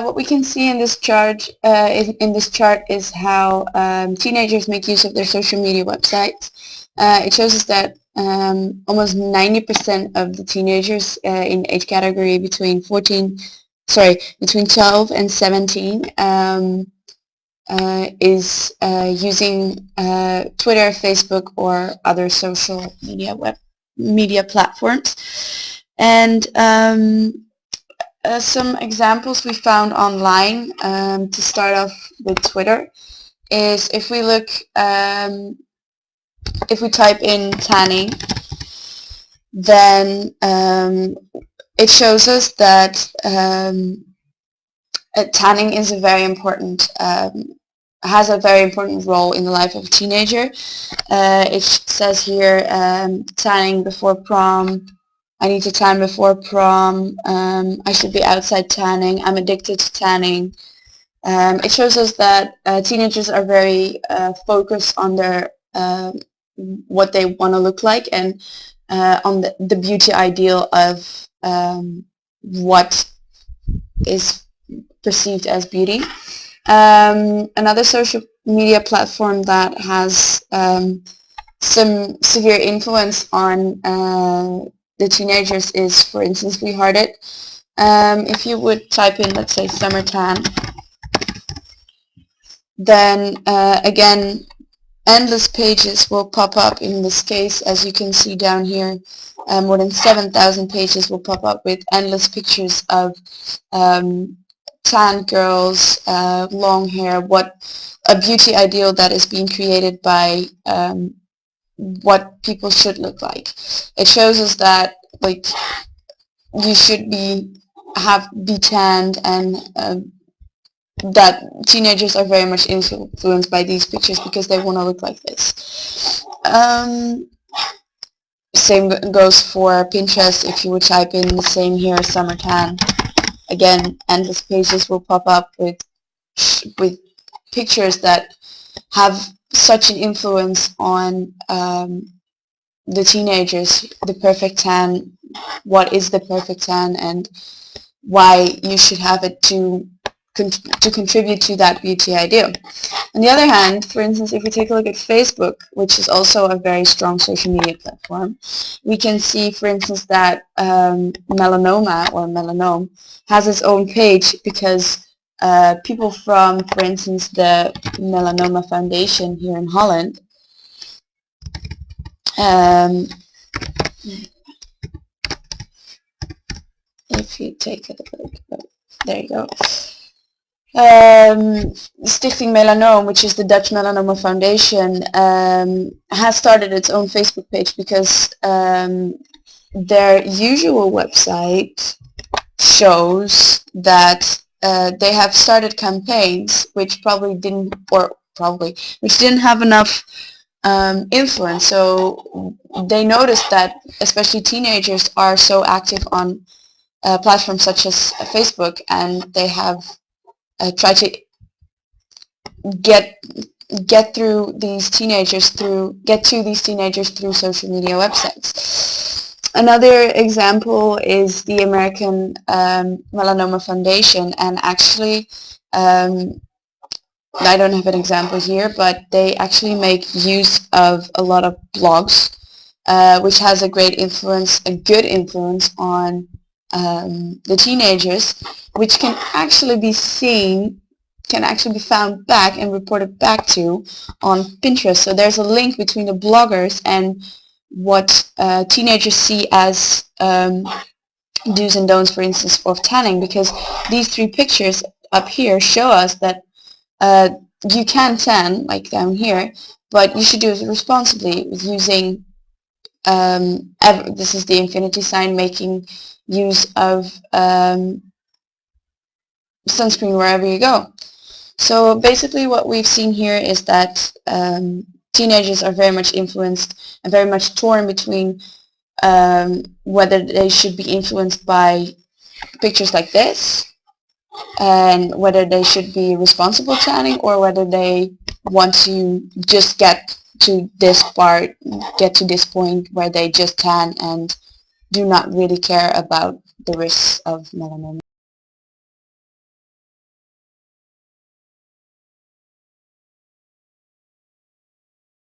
what we can see in this chart is how teenagers make use of their social media websites. It shows us that almost 90% of the teenagers in age category between 12 and 17 is using Twitter, Facebook, or other social media platforms. And some examples we found online, to start off with Twitter, is if we look, if we type in tanning, then it shows us that tanning is a very important, has a very important role in the life of a teenager. It says here, tanning before prom, I need to tan before prom, I should be outside tanning, I'm addicted to tanning. It shows us that teenagers are very focused on their what they want to look like, and on the beauty ideal of what is perceived as beauty. Another social media platform that has some severe influence on the teenagers is, for instance, WeHearted. If you would type in, let's say, summer tan, then again, endless pages will pop up. In this case, as you can see down here, more than 7,000 pages will pop up with endless pictures of tan girls, long hair, what a beauty ideal that is being created by what people should look like. It shows us that, like, you should be tanned, and that teenagers are very much influenced by these pictures because they want to look like this. Same goes for Pinterest. If you would type in the same here, summer tan, again, endless pages will pop up with pictures that have such an influence on the teenagers. The perfect tan, what is the perfect tan, and why you should have it to contribute to that beauty ideal. On the other hand, for instance, if we take a look at Facebook, which is also a very strong social media platform, we can see, for instance, that melanoma, or melanome, has its own page because people from, for instance, the Melanoma Foundation here in Holland, if you take a look, there you go. Stichting Melanome, which is the Dutch Melanoma Foundation, has started its own Facebook page because their usual website shows that they have started campaigns which which didn't have enough influence. So they noticed that especially teenagers are so active on platforms such as Facebook, and they have try to get to these teenagers through social media websites. Another example is the American Melanoma Foundation, and actually I don't have an example here, but they actually make use of a lot of blogs, which has a good influence on the teenagers, which can actually be found back and reported back to on Pinterest. So there's a link between the bloggers and what teenagers see as do's and don'ts, for instance, of tanning, because these three pictures up here show us that you can tan, like down here, but you should do it responsibly with using this is the infinity sign, making use of sunscreen wherever you go. So basically what we've seen here is that teenagers are very much influenced and very much torn between whether they should be influenced by pictures like this, and whether they should be responsible tanning, or whether they want to just get to this point where they just tan and do not really care about the risks of melanoma.